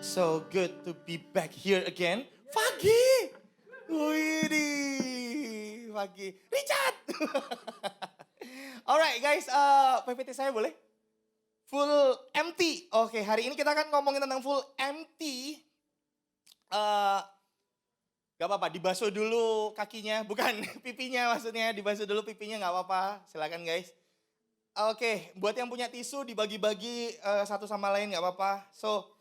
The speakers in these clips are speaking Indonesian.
So good to be back here again. Fagi! Widih, Fagi. Richard! Alright guys, PPT saya boleh? Full empty. Oke, hari ini kita akan ngomongin tentang full empty. Eh, gak apa-apa, dibasuh dulu kakinya. Bukan pipinya maksudnya, dibasuh dulu pipinya gak apa-apa. Silakan guys. Oke, buat yang punya tisu dibagi-bagi satu sama lain gak apa-apa. So,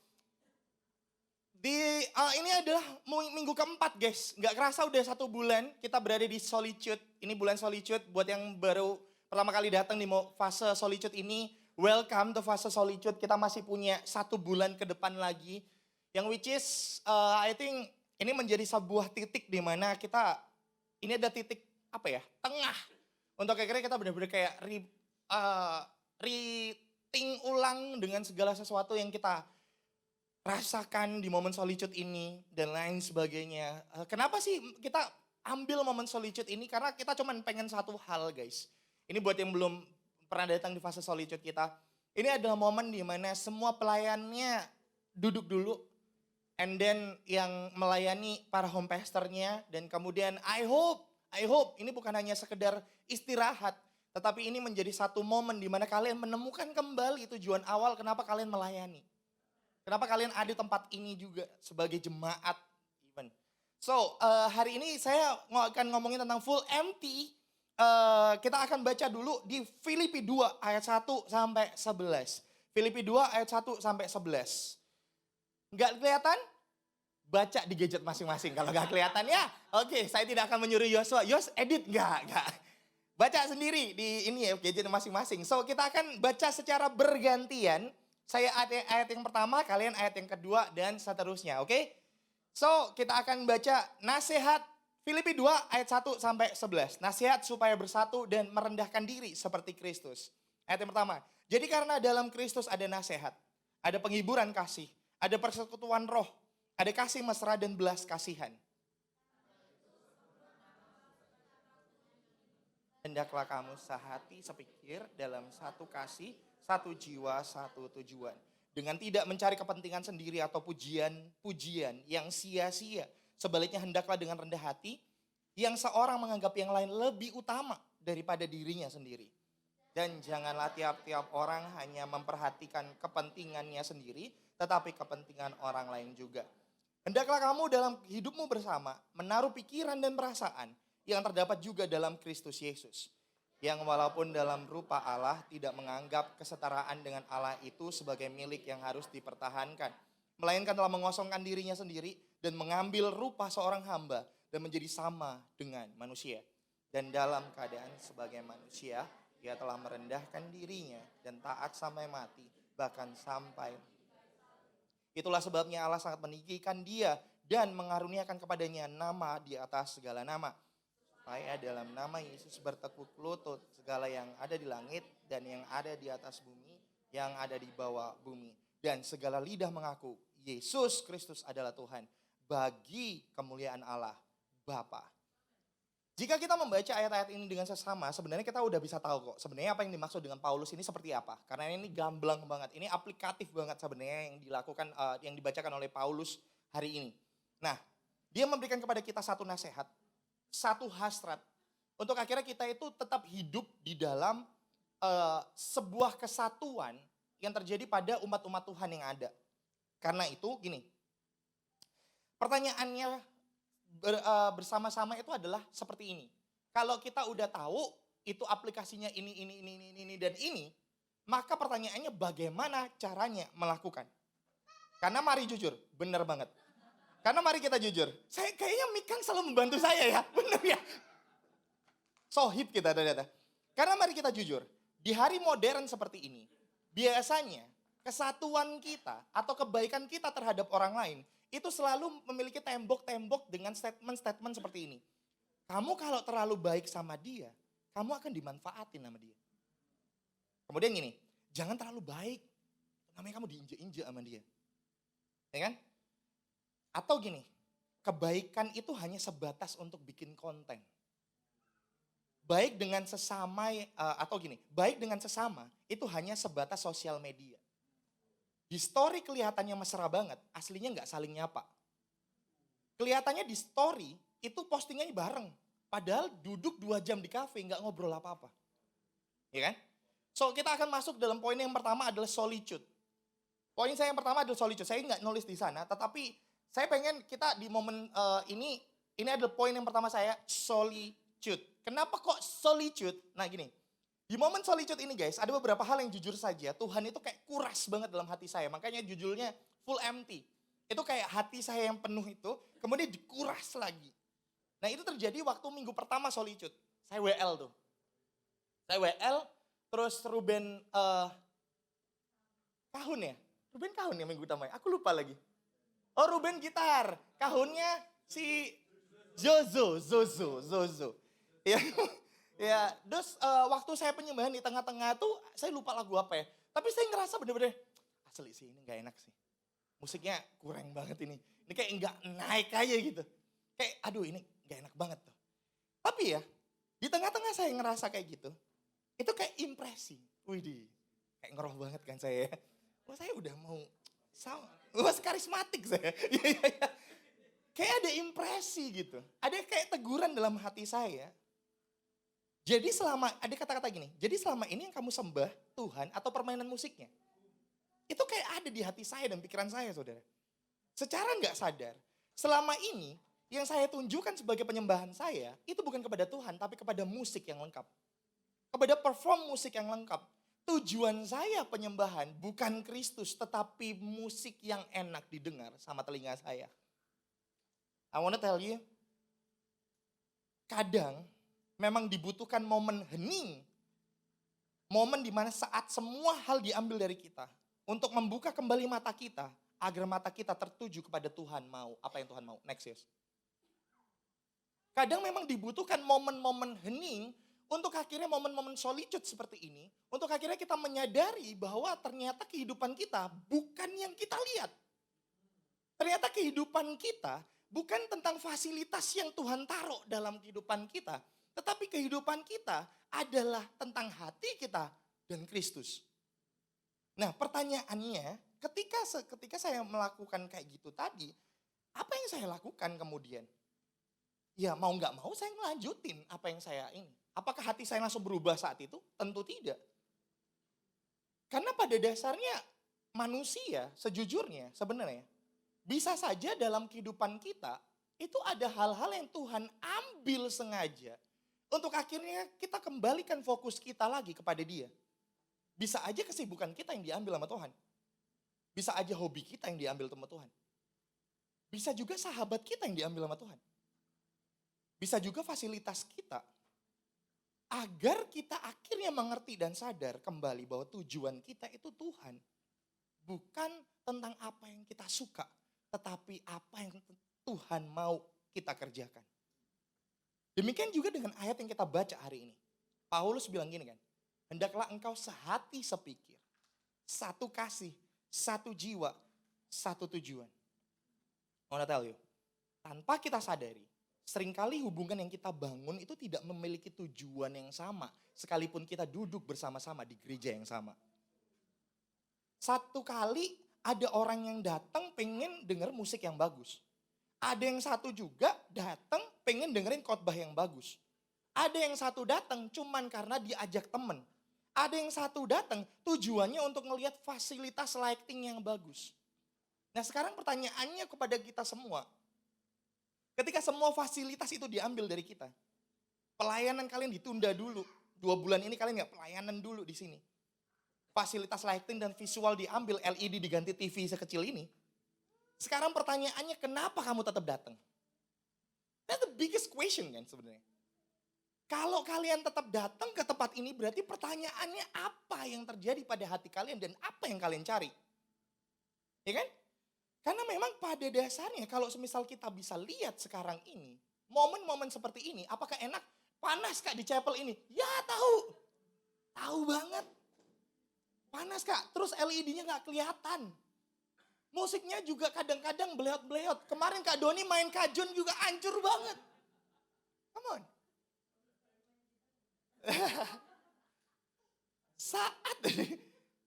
ini adalah minggu keempat guys. Nggak kerasa udah 1 bulan kita berada di solitude. Ini bulan solitude buat yang baru pertama kali datang di fase solitude ini. Welcome to fase solitude. Kita masih punya 1 bulan ke depan lagi. Yang which is I think ini menjadi sebuah titik di mana kita, ini ada titik apa ya, tengah. Untuk akhirnya kita benar-benar kayak re-think ulang dengan segala sesuatu yang kita rasakan di momen solitude ini dan lain sebagainya. Kenapa sih kita ambil momen solitude ini? Karena kita cuma pengen satu hal guys. Ini buat yang belum pernah datang di fase solitude kita. Ini adalah momen di mana semua pelayannya duduk dulu. And then yang melayani para homepasternya. Dan kemudian I hope ini bukan hanya sekedar istirahat. Tetapi ini menjadi satu momen di mana kalian menemukan kembali tujuan awal kenapa kalian melayani. Kenapa kalian ada di tempat ini juga sebagai jemaat even. So hari ini saya akan ngomongin tentang full empty. Kita akan baca dulu di Filipi 2 ayat 1 sampai 11. Filipi 2 ayat 1 sampai 11. Nggak kelihatan? Baca di gadget masing-masing. Kalau nggak kelihatan ya oke, saya tidak akan menyuruh Yosua. Yos edit nggak. Baca sendiri di ini ya gadget masing-masing. So kita akan baca secara bergantian. Saya ayat yang pertama, kalian ayat yang kedua, dan seterusnya, oke? So, kita akan baca nasihat Filipi 2 ayat 1 sampai 11. Nasihat supaya bersatu dan merendahkan diri seperti Kristus. Ayat yang pertama, jadi karena dalam Kristus ada nasihat, ada penghiburan kasih, ada persekutuan roh, ada kasih mesra dan belas kasihan. Hendaklah kamu sehati sepikir dalam satu kasih, satu jiwa, satu tujuan. Dengan tidak mencari kepentingan sendiri atau pujian yang sia-sia. Sebaliknya hendaklah dengan rendah hati, yang seorang menganggap yang lain lebih utama daripada dirinya sendiri. Dan janganlah tiap-tiap orang hanya memperhatikan kepentingannya sendiri, tetapi kepentingan orang lain juga. Hendaklah kamu dalam hidupmu bersama, menaruh pikiran dan perasaan yang terdapat juga dalam Kristus Yesus. Yang walaupun dalam rupa Allah tidak menganggap kesetaraan dengan Allah itu sebagai milik yang harus dipertahankan. Melainkan telah mengosongkan dirinya sendiri dan mengambil rupa seorang hamba dan menjadi sama dengan manusia. Dan dalam keadaan sebagai manusia, ia telah merendahkan dirinya dan taat sampai mati, bahkan sampai. Itulah sebabnya Allah sangat meninggikan dia dan mengaruniakan kepadanya nama di atas segala nama. Supaya dalam nama Yesus bertekuk lutut segala yang ada di langit dan yang ada di atas bumi, yang ada di bawah bumi. Dan segala lidah mengaku Yesus Kristus adalah Tuhan bagi kemuliaan Allah Bapa. Jika kita membaca ayat-ayat ini dengan sesama, sebenarnya kita udah bisa tahu kok sebenarnya apa yang dimaksud dengan Paulus ini seperti apa. Karena ini gamblang banget, ini aplikatif banget sebenarnya yang dilakukan, yang dibacakan oleh Paulus hari ini. Nah, dia memberikan kepada kita satu nasihat, satu hasrat untuk akhirnya kita itu tetap hidup di dalam sebuah kesatuan yang terjadi pada umat-umat Tuhan yang ada. Karena itu gini, pertanyaannya bersama-sama itu adalah seperti ini. Kalau kita udah tahu itu aplikasinya ini dan ini, maka pertanyaannya bagaimana caranya melakukan? Karena mari jujur, benar banget. Karena mari kita jujur, kayaknya Mikan selalu membantu saya ya, bener ya. Sohib kita ternyata. Karena mari kita jujur, di hari modern seperti ini, biasanya kesatuan kita atau kebaikan kita terhadap orang lain, itu selalu memiliki tembok-tembok dengan statement-statement seperti ini. Kamu kalau terlalu baik sama dia, kamu akan dimanfaatin sama dia. Kemudian gini, jangan terlalu baik, namanya kamu diinjek-injek sama dia. Ya kan? Atau gini, kebaikan itu hanya sebatas untuk bikin konten. Baik dengan sesama, atau gini, baik dengan sesama itu hanya sebatas sosial media. Di story kelihatannya mesra banget, aslinya nggak saling nyapa. Kelihatannya di story itu postingannya bareng. Padahal duduk 2 jam di kafe nggak ngobrol apa-apa. Ya kan? So kita akan masuk dalam poin yang pertama adalah solitude. Poin saya yang pertama adalah solitude. Saya nggak nulis di sana, tetapi saya pengen kita di momen ini adalah poin yang pertama saya, solitude. Kenapa kok solitude? Nah gini, di momen solitude ini guys, ada beberapa hal yang jujur saja, Tuhan itu kayak kuras banget dalam hati saya. Makanya judulnya full empty. Itu kayak hati saya yang penuh itu, kemudian dikuras lagi. Nah itu terjadi waktu minggu pertama solitude. Saya WL tuh. Saya WL, terus Ruben Kahun ya? Ruben Kahun ya minggu pertama ya? Aku lupa lagi. Oh Ruben gitar, Kahunnya si Zozo. Ya, ya. Terus waktu saya penyembahan di tengah-tengah tuh, saya lupa lagu apa ya. Tapi saya ngerasa bener-bener, asli sih ini gak enak sih. Musiknya kurang banget ini. Ini kayak nggak naik aja gitu. Kayak aduh ini gak enak banget tuh. Tapi ya, di tengah-tengah saya ngerasa kayak gitu. Itu kayak impresi. Widih, kayak ngeroh banget kan saya. Wah saya udah mau sama. Wah karismatik saya. Iya. Kayak ada impresi gitu. Ada kayak teguran dalam hati saya. Jadi selama, ada kata-kata gini. Jadi selama ini yang kamu sembah Tuhan atau permainan musiknya. Itu kayak ada di hati saya dan pikiran saya saudara. Secara nggak sadar. Selama ini yang saya tunjukkan sebagai penyembahan saya. Itu bukan kepada Tuhan tapi kepada musik yang lengkap. Kepada perform musik yang lengkap. Tujuan saya penyembahan bukan Kristus tetapi musik yang enak didengar sama telinga saya. I wanna tell you, kadang memang dibutuhkan momen hening. Momen di mana saat semua hal diambil dari kita. Untuk membuka kembali mata kita, agar mata kita tertuju kepada Tuhan mau. Apa yang Tuhan mau? Next yes. Kadang memang dibutuhkan momen-momen hening, untuk akhirnya momen-momen solitude seperti ini, untuk akhirnya kita menyadari bahwa ternyata kehidupan kita bukan yang kita lihat. Ternyata kehidupan kita bukan tentang fasilitas yang Tuhan taruh dalam kehidupan kita. Tetapi kehidupan kita adalah tentang hati kita dan Kristus. Nah pertanyaannya, ketika saya melakukan kayak gitu tadi, apa yang saya lakukan kemudian? Ya mau gak mau saya ngelanjutin apa yang saya ini. Apakah hati saya langsung berubah saat itu? Tentu tidak. Karena pada dasarnya manusia sejujurnya sebenarnya bisa saja dalam kehidupan kita itu ada hal-hal yang Tuhan ambil sengaja untuk akhirnya kita kembalikan fokus kita lagi kepada Dia. Bisa aja kesibukan kita yang diambil sama Tuhan. Bisa aja hobi kita yang diambil sama Tuhan. Bisa juga sahabat kita yang diambil sama Tuhan. Bisa juga fasilitas kita. Agar kita akhirnya mengerti dan sadar kembali bahwa tujuan kita itu Tuhan. Bukan tentang apa yang kita suka, tetapi apa yang Tuhan mau kita kerjakan. Demikian juga dengan ayat yang kita baca hari ini. Paulus bilang gini kan, hendaklah engkau sehati sepikir, satu kasih, satu jiwa, satu tujuan. I wanna tell you, tanpa kita sadari, seringkali hubungan yang kita bangun itu tidak memiliki tujuan yang sama. Sekalipun kita duduk bersama-sama di gereja yang sama. Satu kali ada orang yang datang pengen denger musik yang bagus. Ada yang satu juga datang pengen dengerin khotbah yang bagus. Ada yang satu datang cuman karena diajak temen. Ada yang satu datang tujuannya untuk ngelihat fasilitas lighting yang bagus. Nah sekarang pertanyaannya kepada kita semua. Ketika semua fasilitas itu diambil dari kita. Pelayanan kalian ditunda dulu. 2 bulan ini kalian gak pelayanan dulu di sini. Fasilitas lighting dan visual diambil, LED diganti TV sekecil ini. Sekarang pertanyaannya kenapa kamu tetap datang? That's the biggest question kan sebenarnya. Kalau kalian tetap datang ke tempat ini berarti pertanyaannya apa yang terjadi pada hati kalian dan apa yang kalian cari? Ya kan? Karena memang pada dasarnya kalau semisal kita bisa lihat sekarang ini, momen-momen seperti ini, apakah enak? Panas kak di chapel ini? Ya tahu. Tahu banget. Panas kak, terus LED-nya gak kelihatan. Musiknya juga kadang-kadang beleot-beleot. Kemarin Kak Doni main kajun juga hancur banget. Come on.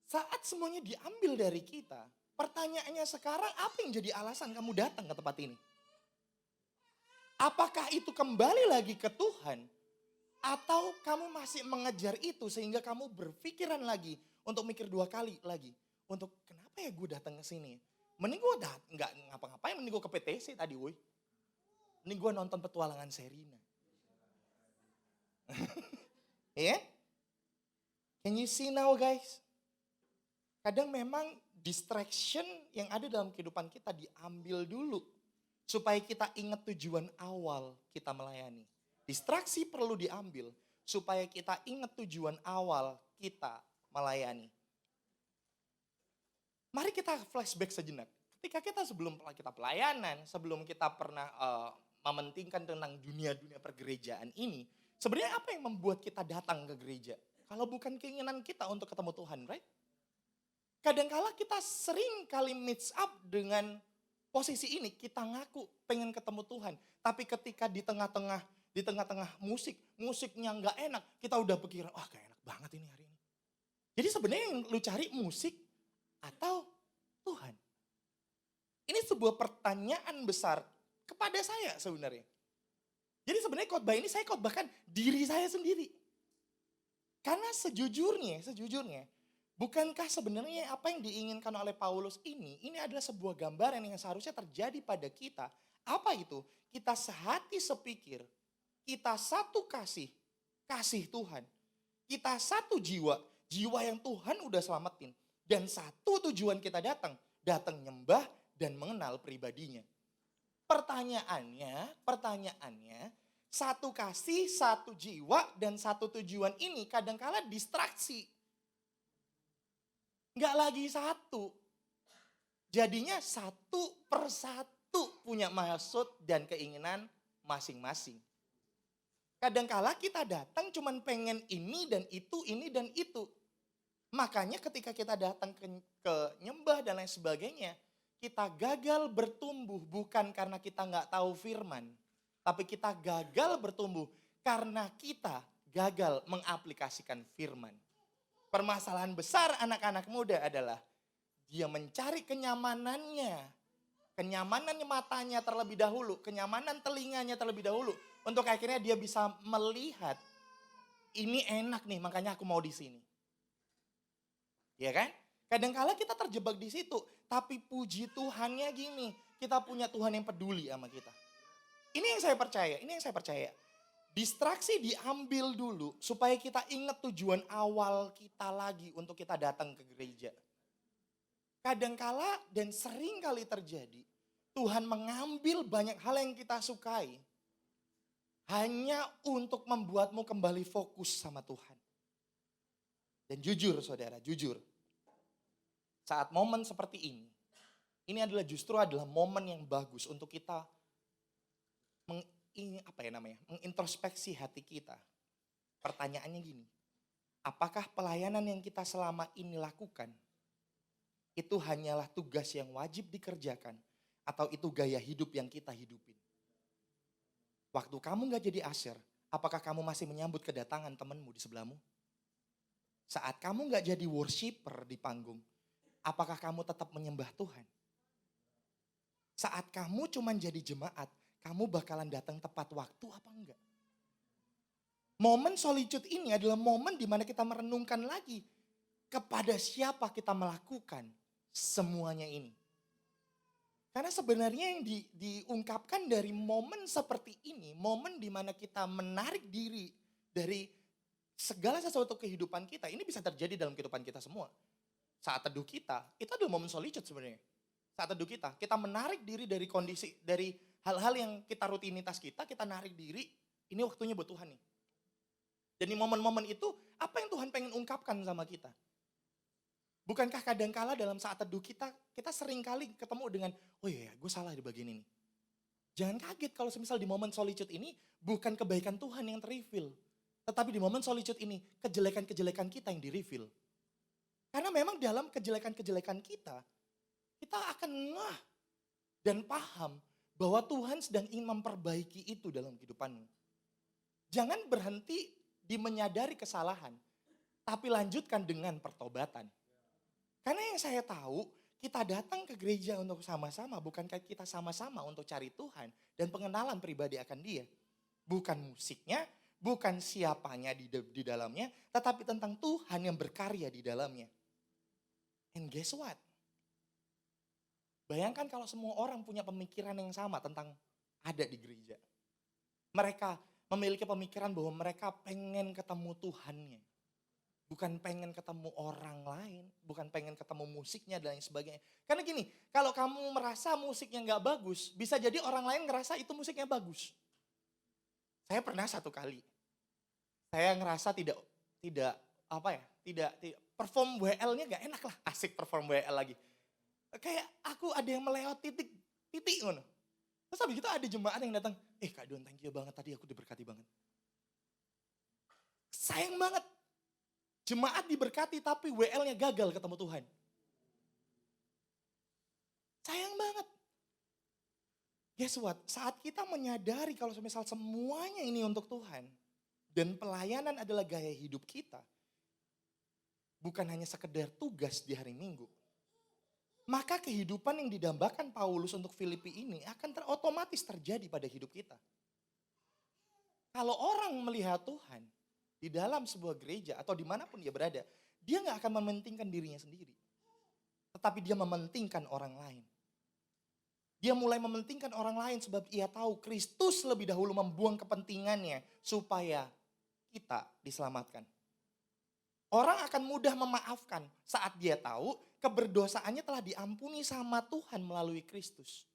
Saat semuanya diambil dari kita, Pertanyaannya sekarang, apa yang jadi alasan kamu datang ke tempat ini? Apakah itu kembali lagi ke Tuhan? Atau kamu masih mengejar itu sehingga kamu berpikiran lagi untuk mikir 2 kali lagi. Untuk kenapa ya gue datang ke sini? Mending gue nggak ngapa-ngapain, mending gue ke PTC tadi woi. Mending gue nonton petualangan Serina. Ya? Yeah? Can you see now guys? Kadang memang distraction yang ada dalam kehidupan kita diambil dulu. Supaya kita ingat tujuan awal kita melayani. Distraksi perlu diambil supaya kita ingat tujuan awal kita melayani. Mari kita flashback sejenak. Ketika kita sebelum kita pelayanan, sebelum kita pernah mementingkan tentang dunia-dunia pergerejaan ini, sebenarnya apa yang membuat kita datang ke gereja? Kalau bukan keinginan kita untuk ketemu Tuhan, right? Kadangkala kita sering kali mix up dengan posisi ini, kita ngaku pengen ketemu Tuhan. Tapi ketika di tengah-tengah musiknya nggak enak, kita udah pikiran, wah gak enak banget ini hari ini. Jadi sebenarnya yang lu cari musik atau Tuhan? Ini sebuah pertanyaan besar kepada saya sebenarnya. Jadi sebenarnya khotbah ini saya khotbahkan diri saya sendiri. Karena sejujurnya, bukankah sebenarnya apa yang diinginkan oleh Paulus ini adalah sebuah gambaran yang seharusnya terjadi pada kita. Apa itu? Kita sehati sepikir, kita satu kasih Tuhan. Kita satu jiwa yang Tuhan udah selamatin. Dan satu tujuan kita datang nyembah dan mengenal pribadinya. Pertanyaannya, satu kasih, satu jiwa, dan satu tujuan ini kadangkala distraksi. Nggak lagi satu. Jadinya satu persatu punya maksud dan keinginan masing-masing. Kadangkala kita datang cuman pengen ini dan itu. Makanya ketika kita datang ke nyembah dan lain sebagainya, kita gagal bertumbuh bukan karena kita nggak tahu firman. Tapi kita gagal bertumbuh karena kita gagal mengaplikasikan firman. Permasalahan besar anak-anak muda adalah dia mencari kenyamanannya matanya terlebih dahulu, kenyamanan telinganya terlebih dahulu. Untuk akhirnya dia bisa melihat, ini enak nih makanya aku mau di sini. Ya kan? Kadangkala kita terjebak di situ. Tapi puji Tuhannya gini, kita punya Tuhan yang peduli sama kita. Ini yang saya percaya. Distraksi diambil dulu supaya kita ingat tujuan awal kita lagi untuk kita datang ke gereja. Kadangkala dan sering kali terjadi, Tuhan mengambil banyak hal yang kita sukai hanya untuk membuatmu kembali fokus sama Tuhan. Dan jujur saudara, saat momen seperti ini adalah momen yang bagus untuk kita mengintrospeksi hati kita. Pertanyaannya gini, apakah pelayanan yang kita selama ini lakukan itu hanyalah tugas yang wajib dikerjakan atau itu gaya hidup yang kita hidupin? Waktu kamu gak jadi usher, apakah kamu masih menyambut kedatangan temanmu di sebelahmu? Saat kamu gak jadi worshiper di panggung, apakah kamu tetap menyembah Tuhan? Saat kamu cuma jadi jemaat, kamu bakalan datang tepat waktu apa enggak? Momen solitude ini adalah momen di mana kita merenungkan lagi kepada siapa kita melakukan semuanya ini. Karena sebenarnya yang diungkapkan dari momen seperti ini, momen di mana kita menarik diri dari segala sesuatu kehidupan kita, ini bisa terjadi dalam kehidupan kita semua. Saat teduh kita, itu adalah momen solitude sebenarnya. Saat teduh kita menarik diri dari kondisi, dari hal-hal yang kita rutinitas kita narik diri, ini waktunya buat Tuhan nih. Dan di momen-momen itu, apa yang Tuhan pengen ungkapkan sama kita? Bukankah kadangkala dalam saat teduh kita sering kali ketemu dengan, oh iya gue salah di bagian ini. Jangan kaget kalau semisal di momen solitude ini, bukan kebaikan Tuhan yang ter-reveal. Tetapi di momen solitude ini, kejelekan-kejelekan kita yang di-reveal. Karena memang dalam kejelekan-kejelekan kita akan ngeh dan paham bahwa Tuhan sedang ingin memperbaiki itu dalam kehidupanmu. Jangan berhenti di menyadari kesalahan, tapi lanjutkan dengan pertobatan. Karena yang saya tahu, kita datang ke gereja untuk sama-sama, bukankah kita sama-sama untuk cari Tuhan dan pengenalan pribadi akan Dia? Bukan musiknya, bukan siapanya di dalamnya, tetapi tentang Tuhan yang berkarya di dalamnya. And guess what? Bayangkan kalau semua orang punya pemikiran yang sama tentang ada di gereja. Mereka memiliki pemikiran bahwa mereka pengen ketemu Tuhannya. Bukan pengen ketemu orang lain, bukan pengen ketemu musiknya dan lain sebagainya. Karena gini, kalau kamu merasa musiknya nggak bagus, bisa jadi orang lain ngerasa itu musiknya bagus. Saya pernah satu kali, saya ngerasa tidak perform WL-nya nggak enak lah, asik perform WL lagi. Kayak aku ada yang melewat titik ngono. Terus habis itu ada jemaat yang datang, Kak Don thank you banget tadi aku diberkati banget. Sayang banget. Jemaat diberkati tapi WL-nya gagal ketemu Tuhan. Sayang banget. Guess what? Saat kita menyadari kalau misal semuanya ini untuk Tuhan. Dan pelayanan adalah gaya hidup kita. Bukan hanya sekedar tugas di hari Minggu. Maka kehidupan yang didambakan Paulus untuk Filipi ini akan otomatis terjadi pada hidup kita. Kalau orang melihat Tuhan di dalam sebuah gereja atau dimanapun dia berada, dia gak akan mementingkan dirinya sendiri. Tetapi dia mementingkan orang lain. Dia mulai mementingkan orang lain sebab ia tahu Kristus lebih dahulu membuang kepentingannya supaya kita diselamatkan. Orang akan mudah memaafkan saat dia tahu keberdosaannya telah diampuni sama Tuhan melalui Kristus.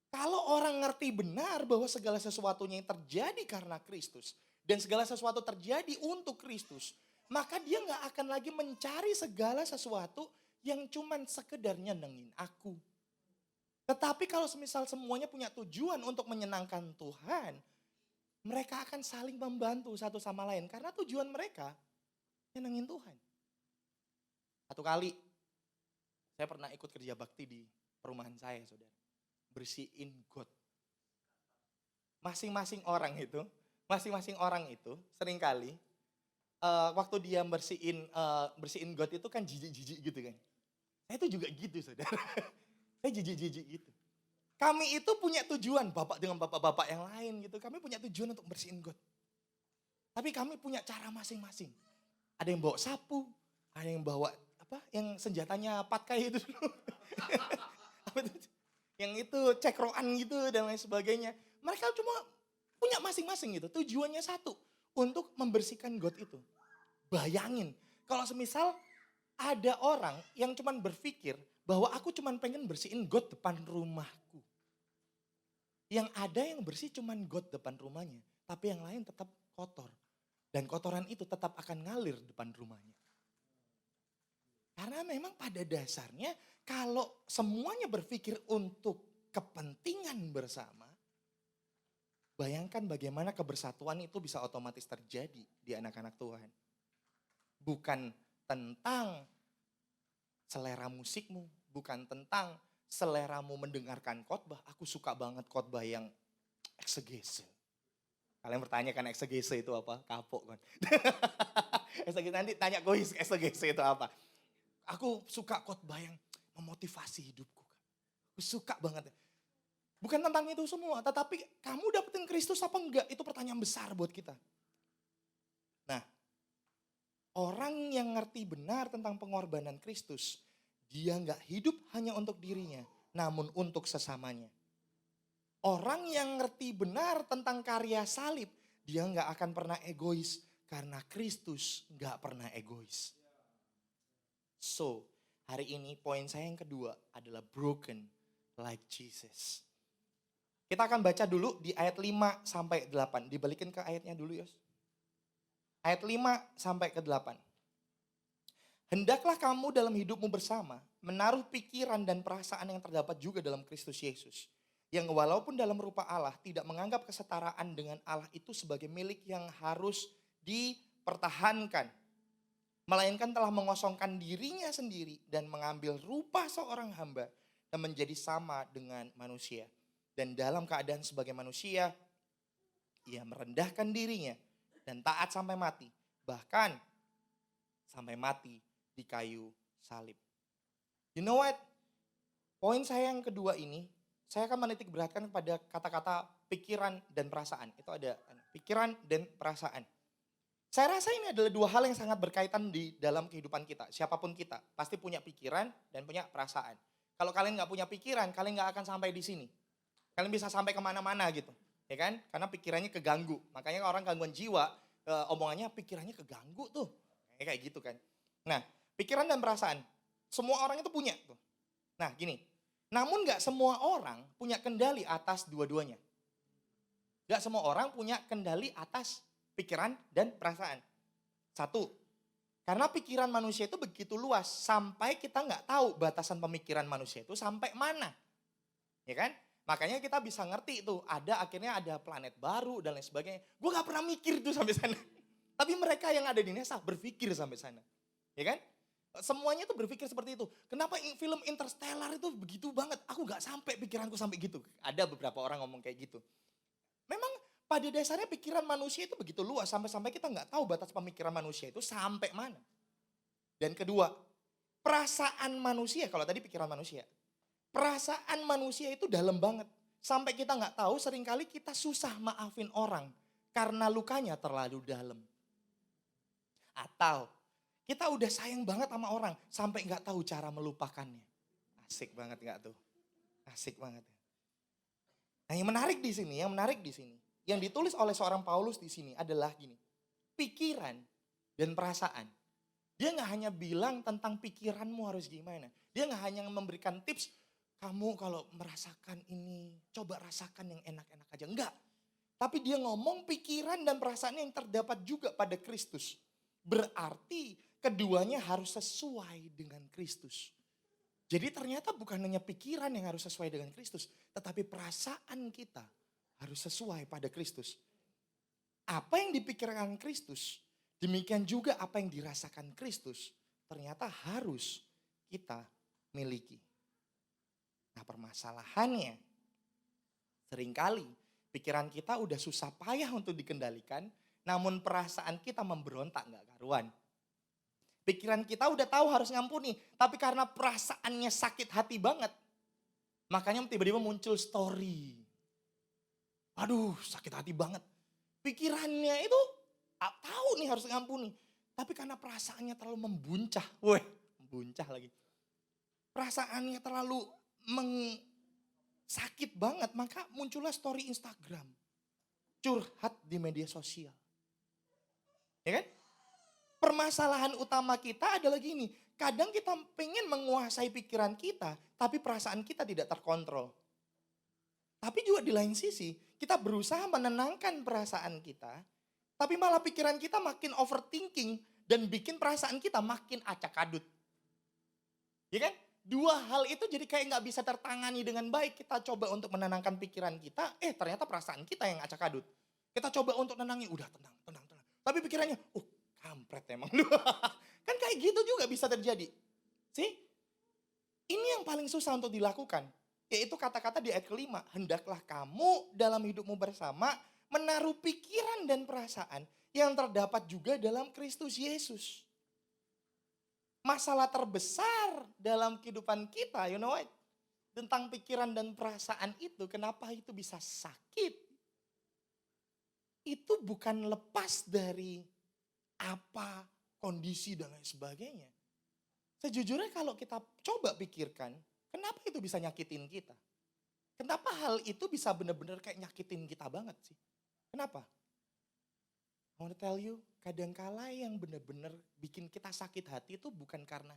Kalau orang ngerti benar bahwa segala sesuatunya yang terjadi karena Kristus dan segala sesuatu terjadi untuk Kristus, maka dia gak akan lagi mencari segala sesuatu yang cuman sekedar nyenengin aku. Tetapi kalau semisal semuanya punya tujuan untuk menyenangkan Tuhan, mereka akan saling membantu satu sama lain karena tujuan mereka nyenengin Tuhan. Satu kali saya pernah ikut kerja bakti di perumahan saya, saudara. Bersihin got. Masing-masing orang itu seringkali waktu dia bersihin got itu kan jijik-jijik gitu kan. Saya itu juga gitu, saudara. Saya jijik-jijik gitu. Kami itu punya tujuan, bapak dengan bapak-bapak yang lain gitu. Kami punya tujuan untuk bersihin got. Tapi kami punya cara masing-masing. Ada yang bawa sapu, ada yang bawa yang senjatanya patkai itu dulu. Yang itu cekroan gitu dan lain sebagainya. Mereka cuma punya masing-masing gitu. Tujuannya satu, untuk membersihkan got itu. Bayangin, kalau semisal ada orang yang cuma berpikir bahwa aku cuma pengen bersihin got depan rumahku. Yang ada yang bersih cuma got depan rumahnya, tapi yang lain tetap kotor. Dan kotoran itu tetap akan ngalir depan rumahnya. Karena memang pada dasarnya kalau semuanya berpikir untuk kepentingan bersama, bayangkan bagaimana kebersatuan itu bisa otomatis terjadi di anak-anak Tuhan. Bukan tentang selera musikmu, bukan tentang seleramu mendengarkan khotbah. Aku suka banget khotbah yang eksegese. Kalian bertanya kan eksegese itu apa? Kapok kan. Eksegese nanti tanya Gois eksegese itu apa? Aku suka khotbah yang memotivasi hidupku. Aku suka banget. Bukan tentang itu semua, tetapi kamu dapetin Kristus apa enggak? Itu pertanyaan besar buat kita. Nah, orang yang ngerti benar tentang pengorbanan Kristus, dia enggak hidup hanya untuk dirinya, namun untuk sesamanya. Orang yang ngerti benar tentang karya salib, dia enggak akan pernah egois karena Kristus enggak pernah egois. So, hari ini poin saya yang kedua adalah broken like Jesus. Kita akan baca dulu di ayat 5 sampai 8. Dibalikin ke ayatnya dulu, Yos. Ayat 5 sampai ke 8. Hendaklah kamu dalam hidupmu bersama menaruh pikiran dan perasaan yang terdapat juga dalam Kristus Yesus. Yang walaupun dalam rupa Allah tidak menganggap kesetaraan dengan Allah itu sebagai milik yang harus dipertahankan. Melainkan telah mengosongkan dirinya sendiri dan mengambil rupa seorang hamba dan menjadi sama dengan manusia. Dan dalam keadaan sebagai manusia, ia merendahkan dirinya dan taat sampai mati. Bahkan sampai mati di kayu salib. You know what? Poin saya yang kedua ini, saya akan menitik beratkan pada kata-kata pikiran dan perasaan. Itu ada pikiran dan perasaan. Saya rasa ini adalah dua hal yang sangat berkaitan di dalam kehidupan kita. Siapapun kita, pasti punya pikiran dan punya perasaan. Kalau kalian nggak punya pikiran, kalian nggak akan sampai di sini. Kalian bisa sampai kemana-mana gitu. Ya kan? Karena pikirannya keganggu. Makanya orang gangguan jiwa, omongannya pikirannya keganggu tuh. Kayak gitu kan. Nah, pikiran dan perasaan. Semua orang itu punya tuh. Nah gini, namun nggak semua orang punya kendali atas dua-duanya. Nggak semua orang punya kendali atas pikiran dan perasaan. Satu, karena pikiran manusia itu begitu luas sampai kita nggak tahu batasan pemikiran manusia itu sampai mana. Ya kan? Makanya kita bisa ngerti itu, akhirnya ada planet baru dan lain sebagainya. Gue nggak pernah mikir itu sampai sana. Tapi mereka yang ada di NASA berpikir sampai sana. Ya kan? Semuanya tuh berpikir seperti itu. Kenapa film Interstellar itu begitu banget? Aku nggak sampai pikiranku sampai gitu. Ada beberapa orang ngomong kayak gitu. Memang pada dasarnya pikiran manusia itu begitu luas sampai-sampai kita nggak tahu batas pemikiran manusia itu sampai mana. Dan kedua, perasaan manusia, kalau tadi pikiran manusia. Perasaan manusia itu dalam banget. Sampai kita nggak tahu seringkali kita susah maafin orang karena lukanya terlalu dalam. Atau kita udah sayang banget sama orang sampai nggak tahu cara melupakannya. Asik banget nggak tuh? Asik banget. Nah yang menarik di sini, yang ditulis oleh seorang Paulus di sini adalah gini, pikiran dan perasaan. Dia nggak hanya bilang tentang pikiranmu harus gimana. Dia nggak hanya memberikan tips, kamu kalau merasakan ini, coba rasakan yang enak-enak aja. Enggak. Tapi dia ngomong pikiran dan perasaan yang terdapat juga pada Kristus. Berarti keduanya harus sesuai dengan Kristus. Jadi ternyata bukan hanya pikiran yang harus sesuai dengan Kristus, tetapi perasaan kita harus sesuai pada Kristus. Apa yang dipikirkan Kristus, demikian juga apa yang dirasakan Kristus, ternyata harus kita miliki. Nah permasalahannya, seringkali pikiran kita udah susah payah untuk dikendalikan, namun perasaan kita memberontak gak karuan. Pikiran kita udah tahu harus ngampuni, tapi karena perasaannya sakit hati banget, makanya tiba-tiba muncul story. Aduh sakit hati banget. Pikirannya itu tahu nih harus ngampuni, tapi karena perasaannya terlalu membuncah. Membuncah lagi. Perasaannya terlalu sakit banget, maka muncullah story Instagram. Curhat di media sosial. Ya kan? Permasalahan utama kita adalah gini, kadang kita pengen menguasai pikiran kita, tapi perasaan kita tidak terkontrol. Tapi juga di lain sisi, kita berusaha menenangkan perasaan kita, tapi malah pikiran kita makin overthinking dan bikin perasaan kita makin acak-adut. Ya kan? Dua hal itu jadi kayak nggak bisa tertangani dengan baik. Kita coba untuk menenangkan pikiran kita, ternyata perasaan kita yang acak-adut. Kita coba untuk nenangin, udah tenang. Tapi pikirannya, kampret emang lu. Kan kayak gitu juga bisa terjadi. See? Ini yang paling susah untuk dilakukan. Yaitu kata-kata di ayat kelima. Hendaklah kamu dalam hidupmu bersama menaruh pikiran dan perasaan yang terdapat juga dalam Kristus Yesus. Masalah terbesar dalam kehidupan kita, you know what? Tentang pikiran dan perasaan itu, kenapa itu bisa sakit? Itu bukan lepas dari apa kondisi dan lain sebagainya. Sejujurnya kalau kita coba pikirkan, kenapa itu bisa nyakitin kita? Kenapa hal itu bisa benar-benar kayak nyakitin kita banget sih? Kenapa? I want to tell you, kadangkala yang benar-benar bikin kita sakit hati itu bukan karena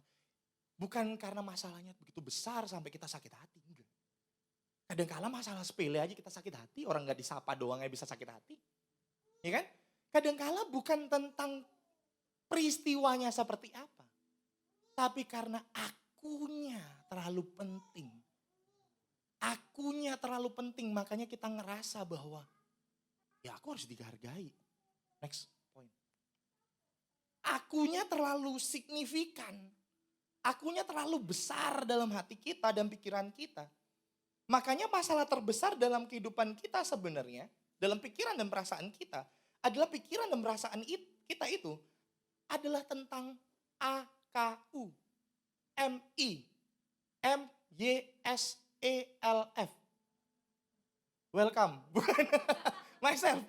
masalahnya begitu besar sampai kita sakit hati. Enggak. Kadangkala masalah sepele aja kita sakit hati, orang gak disapa doang aja bisa sakit hati. Ya kan? Kadangkala bukan tentang peristiwanya seperti apa. Tapi karena akunya terlalu penting. Akunya terlalu penting, makanya kita ngerasa bahwa ya aku harus dihargai. Next point. Akunya terlalu signifikan. Akunya terlalu besar dalam hati kita dan pikiran kita. Makanya masalah terbesar dalam kehidupan kita sebenarnya, dalam pikiran dan perasaan kita, adalah pikiran dan perasaan kita itu adalah tentang AKU, MI, YSELF. Welcome. Bukan myself.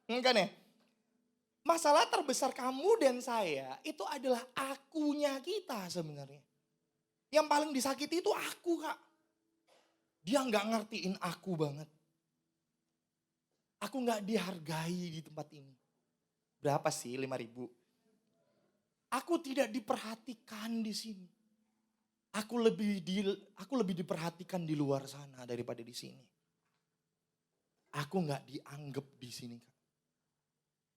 Enggak nih. Masalah terbesar kamu dan saya itu adalah akunya kita sebenarnya. Yang paling disakiti itu aku, Kak. Dia nggak ngertiin aku banget. Aku nggak dihargai di tempat ini. Berapa sih? 5.000. Aku tidak diperhatikan di sini. Aku lebih diperhatikan di luar sana daripada di sini. Aku nggak dianggap di sini, Kak.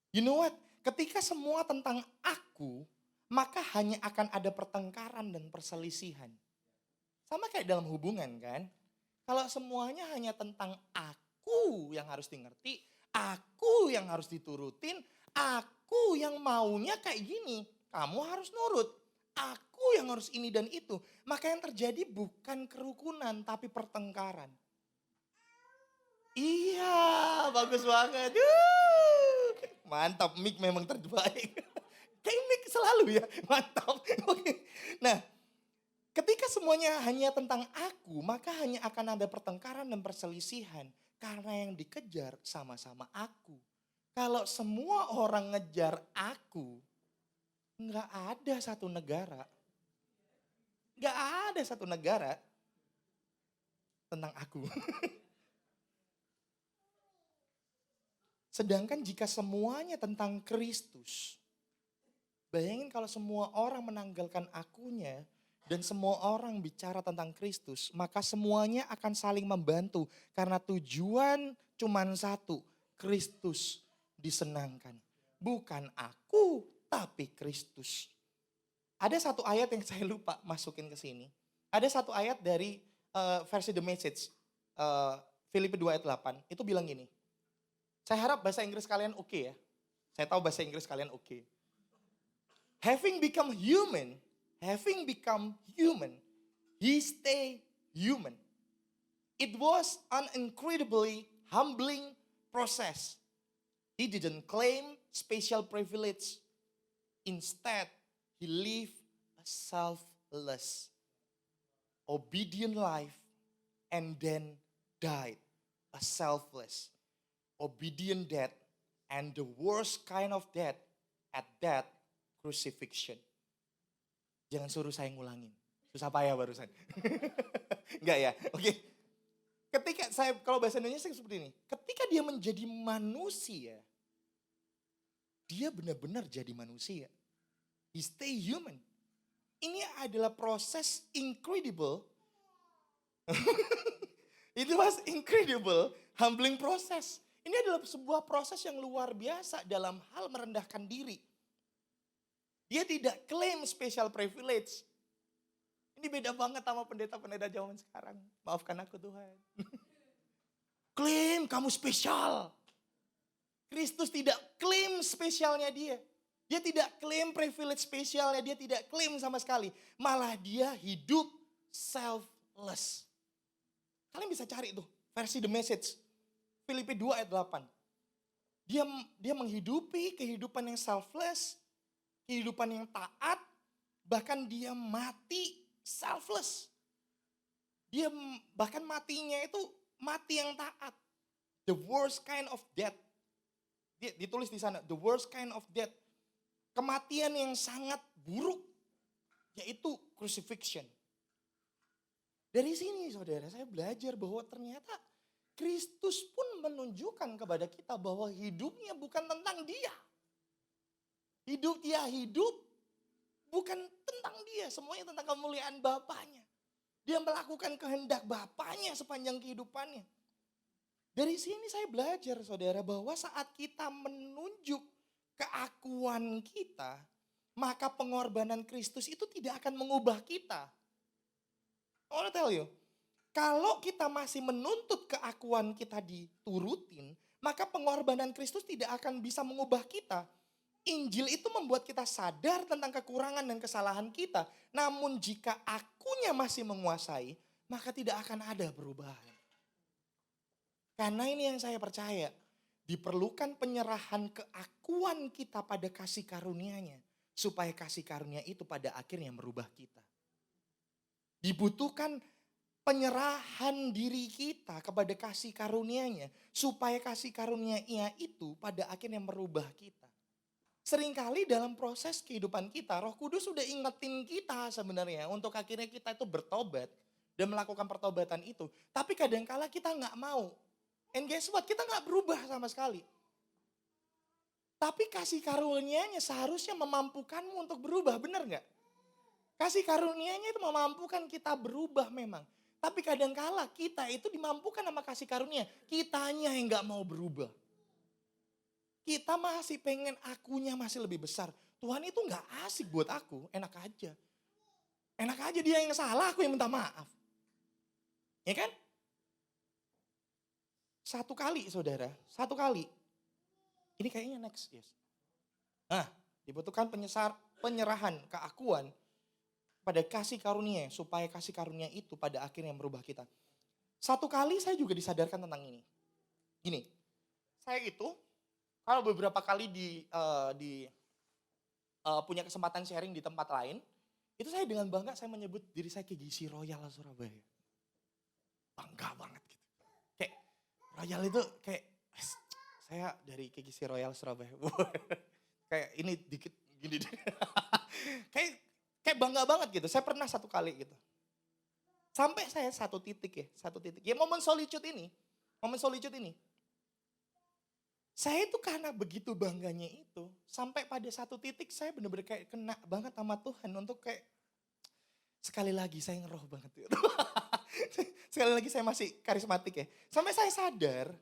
You know what? Ketika semua tentang aku, maka hanya akan ada pertengkaran dan perselisihan. Sama kayak dalam hubungan kan. Kalau semuanya hanya tentang aku yang harus dimengerti, aku yang harus diturutin, aku yang maunya kayak gini, kamu harus nurut. Aku yang harus ini dan itu. Maka yang terjadi bukan kerukunan tapi pertengkaran. Iya, bagus banget. Mantap, Mik memang terbaik. Kayak Mik selalu ya, mantap. Oke. Nah, ketika semuanya hanya tentang aku, maka hanya akan ada pertengkaran dan perselisihan. Karena yang dikejar sama-sama aku. Kalau semua orang ngejar aku, nggak ada satu negara. Nggak ada satu negara tentang aku. Sedangkan jika semuanya tentang Kristus, bayangin kalau semua orang menanggalkan akunya, dan semua orang bicara tentang Kristus, maka semuanya akan saling membantu. Karena tujuan cuma satu, Kristus disenangkan. Bukan aku, tapi Kristus. Ada satu ayat yang saya lupa masukin ke sini. Ada satu ayat dari versi The Message, Filipi 2 ayat 8, itu bilang gini. Saya harap bahasa Inggris kalian oke ya. Saya tahu bahasa Inggris kalian oke. Having become human, he stay human. It was an incredibly humbling process. He didn't claim special privilege. Instead, he lived a selfless, obedient life and then died a selfless, obedient death and the worst kind of death at that crucifixion. Jangan suruh saya ngulangin. Susah payah barusan. Enggak ya? Oke. Ketika kalau bahasa Indonesia seperti ini. Ketika dia menjadi manusia. Dia benar-benar jadi manusia. He stay human. Ini adalah proses incredible. It was incredible, humbling process. Ini adalah sebuah proses yang luar biasa dalam hal merendahkan diri. Dia tidak klaim special privilege. Ini beda banget sama pendeta-pendeta zaman sekarang. Maafkan aku Tuhan. Klaim kamu spesial. Kristus tidak klaim spesialnya dia. Dia tidak klaim privilege spesialnya. Dia tidak klaim sama sekali. Malah dia hidup selfless. Kalian bisa cari tuh versi The Message. Filipi 2 ayat 8. Dia menghidupi kehidupan yang selfless. Kehidupan yang taat, bahkan dia mati selfless. Dia bahkan matinya itu mati yang taat. The worst kind of death. Ditulis di sana, the worst kind of death. Kematian yang sangat buruk, yaitu crucifixion. Dari sini saudara, saya belajar bahwa ternyata Kristus pun menunjukkan kepada kita bahwa hidupnya bukan tentang dia. Dia hidup bukan tentang dia, semuanya tentang kemuliaan Bapaknya. Dia melakukan kehendak Bapaknya sepanjang kehidupannya. Dari sini saya belajar saudara bahwa saat kita menunjuk keakuan kita, maka pengorbanan Kristus itu tidak akan mengubah kita. I wanna tell you, kalau kita masih menuntut keakuan kita diturutin, maka pengorbanan Kristus tidak akan bisa mengubah kita. Injil itu membuat kita sadar tentang kekurangan dan kesalahan kita. Namun jika akunya masih menguasai, maka tidak akan ada perubahan. Karena ini yang saya percaya. Diperlukan penyerahan keakuan kita pada kasih karunia-Nya. Supaya kasih karunia itu pada akhirnya merubah kita. Dibutuhkan penyerahan diri kita kepada kasih karunia-Nya, supaya kasih karunia-Nya itu pada akhirnya merubah kita. Seringkali dalam proses kehidupan kita, Roh Kudus sudah ingetin kita sebenarnya untuk akhirnya kita itu bertobat dan melakukan pertobatan itu. Tapi kadangkala kita nggak mau. And guess what? Kita nggak berubah sama sekali. Tapi kasih karunia-Nya seharusnya memampukanmu untuk berubah, benar nggak? Kasih karunia-Nya itu memampukan kita berubah memang. Tapi kadangkala kita itu dimampukan sama kasih karunia. Kitanya yang nggak mau berubah. Kita masih pengen akunya masih lebih besar. Tuhan itu nggak asik buat aku, enak aja. Enak aja dia yang salah, aku yang minta maaf. Ya kan? Satu kali saudara, satu kali. Ini kayaknya next, yes. Nah, dibutuhkan penyerahan keakuan pada kasih karunia, supaya kasih karunia itu pada akhirnya merubah kita. Satu kali saya juga disadarkan tentang ini. Gini, saya itu kalau beberapa kali punya kesempatan sharing di tempat lain, itu saya dengan bangga saya menyebut diri saya KGC Royal Surabaya. Bangga banget gitu. Kayak Royal itu kayak saya dari KGC Royal Surabaya. Kayak ini dikit gini. kayak bangga banget gitu. Saya pernah satu kali gitu. Sampai saya satu titik. Ya momen solitude ini. Saya itu karena begitu bangganya itu, sampai pada satu titik saya benar-benar kayak kena banget sama Tuhan untuk kayak, sekali lagi saya ngeroh banget. Gitu. Sekali lagi saya masih karismatik ya. Sampai saya sadar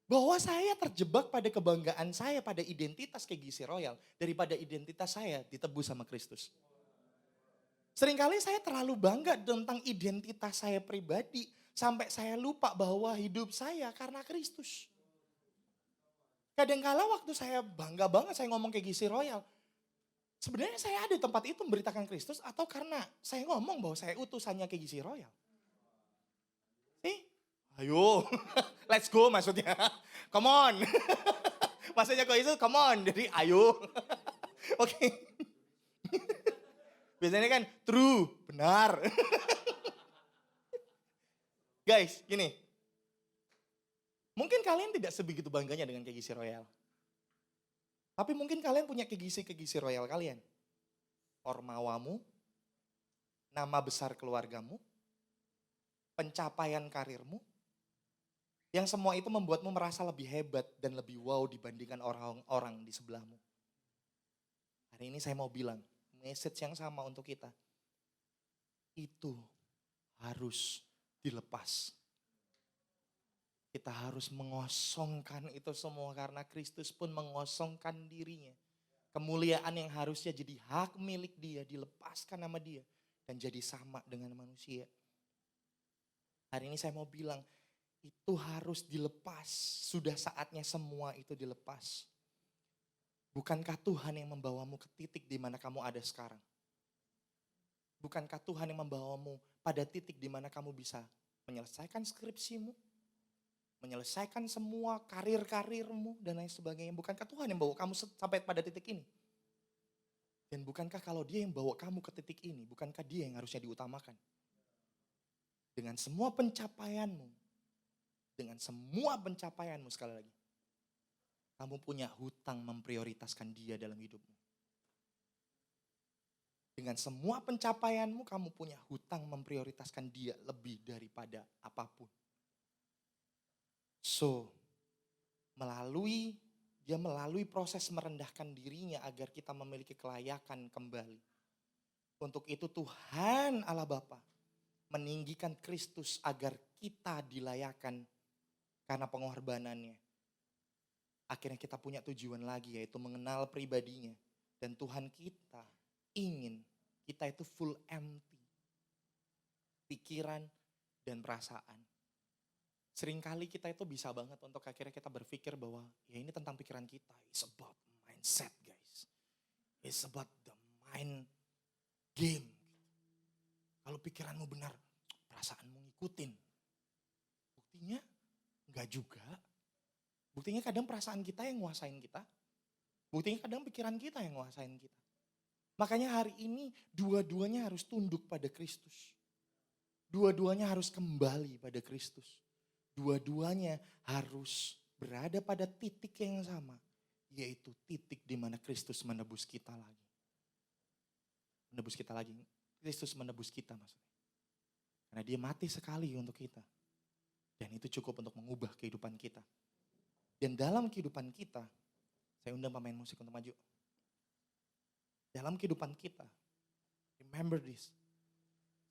bahwa saya terjebak pada kebanggaan saya pada identitas KGC Royal daripada identitas saya ditebus sama Kristus. Seringkali saya terlalu bangga tentang identitas saya pribadi sampai saya lupa bahwa hidup saya karena Kristus. Kadangkala waktu saya bangga banget saya ngomong KGC Royal, sebenarnya saya ada di tempat itu memberitakan Kristus atau karena saya ngomong bahwa saya utusannya KGC Royal? Ayo, let's go maksudnya. Come on. Maksudnya kok itu come on, jadi ayo. Oke. Biasanya kan true, benar. Guys, gini. Mungkin kalian tidak sebegitu bangganya dengan KGC Royal. Tapi mungkin kalian punya KGC Royal kalian. Ormawamu, nama besar keluargamu, pencapaian karirmu, yang semua itu membuatmu merasa lebih hebat dan lebih wow dibandingkan orang-orang di sebelahmu. Hari ini saya mau bilang, message yang sama untuk kita. Itu harus dilepas. Kita harus mengosongkan itu semua karena Kristus pun mengosongkan dirinya. Kemuliaan yang harusnya jadi hak milik dia dilepaskan sama dia dan jadi sama dengan manusia. Hari ini saya mau bilang itu harus dilepas. Sudah saatnya semua itu dilepas. Bukankah Tuhan yang membawamu ke titik di mana kamu ada sekarang? Bukankah Tuhan yang membawamu pada titik di mana kamu bisa menyelesaikan skripsimu? Menyelesaikan semua karir-karirmu dan lain sebagainya. Bukankah Tuhan yang bawa kamu sampai pada titik ini? Dan bukankah kalau dia yang bawa kamu ke titik ini, bukankah dia yang harusnya diutamakan? Dengan semua pencapaianmu, sekali lagi, kamu punya hutang memprioritaskan dia dalam hidupmu. Dengan semua pencapaianmu, kamu punya hutang memprioritaskan dia lebih daripada apapun. So, melalui proses merendahkan dirinya agar kita memiliki kelayakan kembali. Untuk itu Tuhan Allah Bapa meninggikan Kristus agar kita dilayakan karena pengorbanannya. Akhirnya kita punya tujuan lagi yaitu mengenal pribadinya. Dan Tuhan kita ingin kita itu full empty. Pikiran dan perasaan. Seringkali kita itu bisa banget untuk akhirnya kita berpikir bahwa ya ini tentang pikiran kita. It's about mindset guys. It's about the mind game. Kalau pikiranmu benar, perasaanmu ngikutin. Buktinya enggak juga. Buktinya kadang perasaan kita yang nguasain kita. Buktinya kadang pikiran kita yang nguasain kita. Makanya hari ini dua-duanya harus tunduk pada Kristus. Dua-duanya harus kembali pada Kristus. Dua-duanya harus berada pada titik yang sama. Yaitu titik di mana Kristus menebus kita lagi. Menebus kita lagi. Kristus menebus kita maksudnya. Karena dia mati sekali untuk kita. Dan itu cukup untuk mengubah kehidupan kita. Dan dalam kehidupan kita, saya undang pemain musik untuk maju. Dalam kehidupan kita, remember this.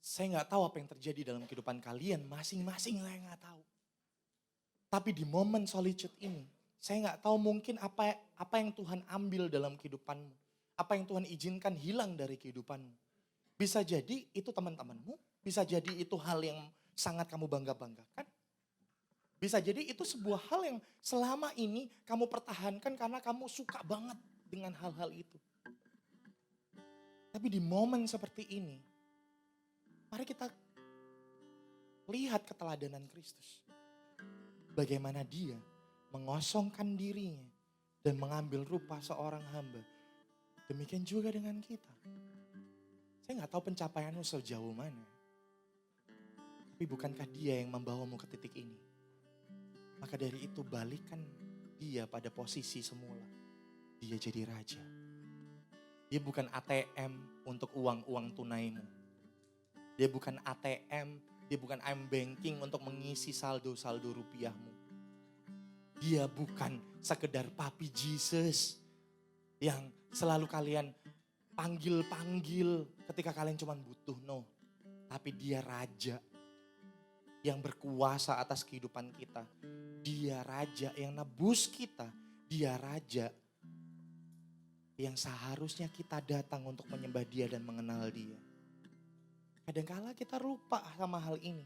Saya nggak tahu apa yang terjadi dalam kehidupan kalian, masing-masing saya nggak tahu. Tapi di momen solitude ini, saya nggak tahu mungkin apa yang Tuhan ambil dalam kehidupanmu. Apa yang Tuhan izinkan hilang dari kehidupanmu. Bisa jadi itu teman-temanmu, bisa jadi itu hal yang sangat kamu bangga-banggakan. Bisa jadi itu sebuah hal yang selama ini kamu pertahankan karena kamu suka banget dengan hal-hal itu. Tapi di momen seperti ini, mari kita lihat keteladanan Kristus. Bagaimana dia mengosongkan dirinya dan mengambil rupa seorang hamba. Demikian juga dengan kita. Saya nggak tahu pencapaianmu sejauh mana. Tapi bukankah dia yang membawamu ke titik ini? Maka dari itu balikan dia pada posisi semula. Dia jadi raja. Dia bukan ATM untuk uang-uang tunaimu. Dia bukan ATM, dia bukan banking untuk mengisi saldo-saldo rupiahmu. Dia bukan sekedar Papi Jesus yang selalu kalian panggil-panggil ketika kalian cuma butuh. No, tapi dia raja yang berkuasa atas kehidupan kita. Dia raja yang nebus kita. Dia raja yang seharusnya kita datang untuk menyembah dia dan mengenal dia. Kadangkala kita lupa sama hal ini.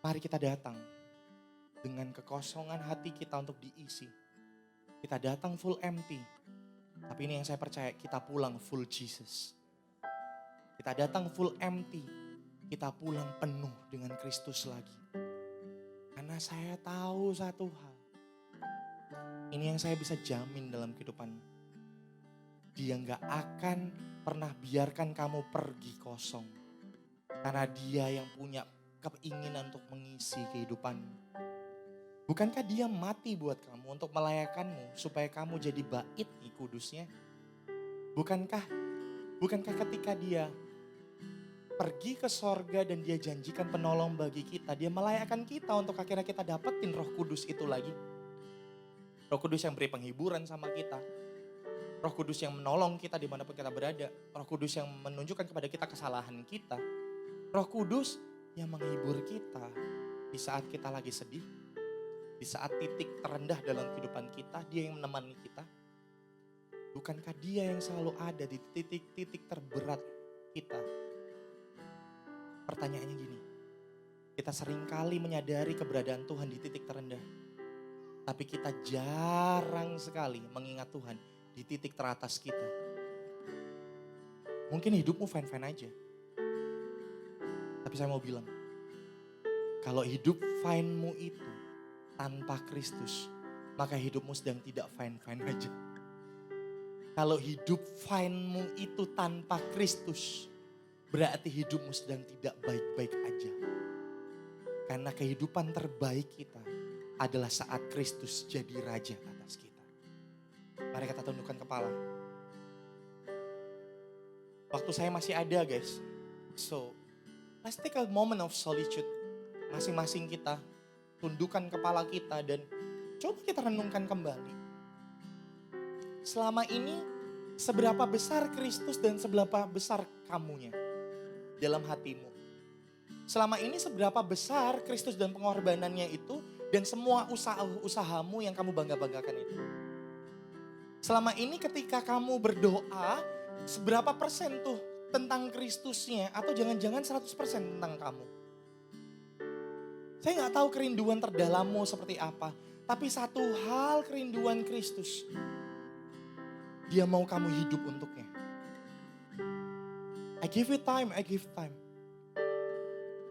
Mari kita datang dengan kekosongan hati kita untuk diisi. Kita datang full empty. Tapi ini yang saya percaya, kita pulang full Jesus. Kita datang full empty. Kita pulang penuh dengan Kristus lagi. Karena saya tahu satu hal. Ini yang saya bisa jamin dalam kehidupan. Dia gak akan pernah biarkan kamu pergi kosong. Karena dia yang punya keinginan untuk mengisi kehidupanmu. Bukankah dia mati buat kamu untuk melayakanmu supaya kamu jadi bait di kudusnya? Bukankah ketika dia pergi ke sorga dan dia janjikan penolong bagi kita, dia melayakkan kita untuk akhirnya kita dapetin Roh Kudus itu lagi. Roh Kudus yang beri penghiburan sama kita. Roh Kudus yang menolong kita dimanapun kita berada. Roh Kudus yang menunjukkan kepada kita kesalahan kita. Roh Kudus yang menghibur kita di saat kita lagi sedih. Di saat titik terendah dalam kehidupan kita, dia yang menemani kita. Bukankah dia yang selalu ada di titik-titik terberat kita? Pertanyaannya gini, kita seringkali menyadari keberadaan Tuhan di titik terendah. Tapi kita jarang sekali mengingat Tuhan di titik teratas kita. Mungkin hidupmu fine-fine aja. Tapi saya mau bilang, kalau hidup fine-mu itu tanpa Kristus, maka hidupmu sedang tidak fine-fine aja. Kalau hidup fine-mu itu tanpa Kristus, berarti hidupmu sedang tidak baik-baik aja. Karena kehidupan terbaik kita adalah saat Kristus jadi raja atas kita. Mari kita tundukkan kepala. Waktu saya masih ada guys. So, let's take a moment of solitude. Masing-masing kita tundukkan kepala kita dan coba kita renungkan kembali. Selama ini seberapa besar Kristus dan seberapa besar kamunya dalam hatimu. Selama ini seberapa besar Kristus dan pengorbanannya itu dan semua usaha-usahamu yang kamu bangga-banggakan itu. Selama ini ketika kamu berdoa, seberapa persen tuh tentang Kristusnya atau jangan-jangan 100% tentang kamu. Saya gak tahu kerinduan terdalammu seperti apa, tapi satu hal kerinduan Kristus. Dia mau kamu hidup untuknya. I give you time, I give time.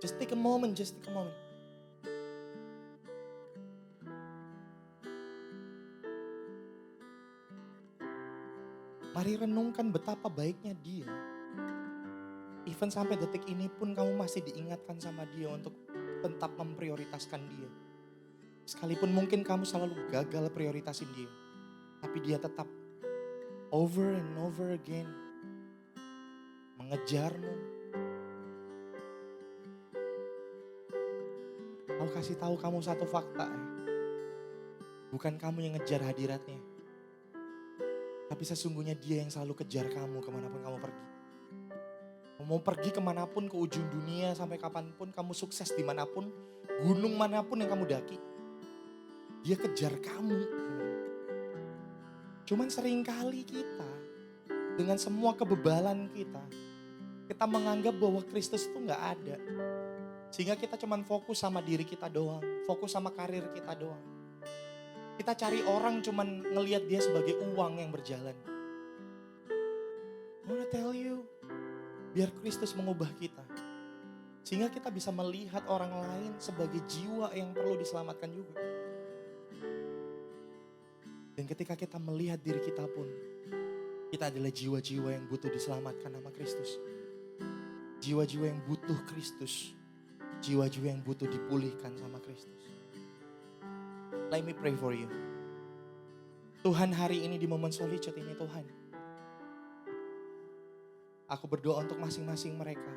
Just take a moment, just take a moment. Mari renungkan betapa baiknya Dia. Even sampai detik ini pun kamu masih diingatkan sama Dia untuk tetap memprioritaskan Dia. Sekalipun mungkin kamu selalu gagal prioritasin Dia, tapi Dia tetap over and over again mengejarmu. Aku kasih tahu kamu satu fakta ya. Bukan kamu yang ngejar hadiratnya, tapi sesungguhnya Dia yang selalu kejar kamu kemanapun kamu pergi. Mau pergi kemanapun, ke ujung dunia, sampai kapanpun kamu sukses dimanapun, gunung manapun yang kamu daki, Dia kejar kamu. Cuman seringkali kita, dengan semua kebebalan kita menganggap bahwa Kristus itu gak ada. Sehingga kita cuman fokus sama diri kita doang, fokus sama karir kita doang. Kita cari orang cuman ngelihat Dia sebagai uang yang berjalan. I wanna tell you, biar Kristus mengubah kita. Sehingga kita bisa melihat orang lain sebagai jiwa yang perlu diselamatkan juga. Dan ketika kita melihat diri kita pun, kita adalah jiwa-jiwa yang butuh diselamatkan sama Kristus. Jiwa-jiwa yang butuh Kristus. Jiwa-jiwa yang butuh dipulihkan sama Kristus. Let me pray for you. Tuhan, hari ini di momen solitude ini Tuhan, aku berdoa untuk masing-masing mereka.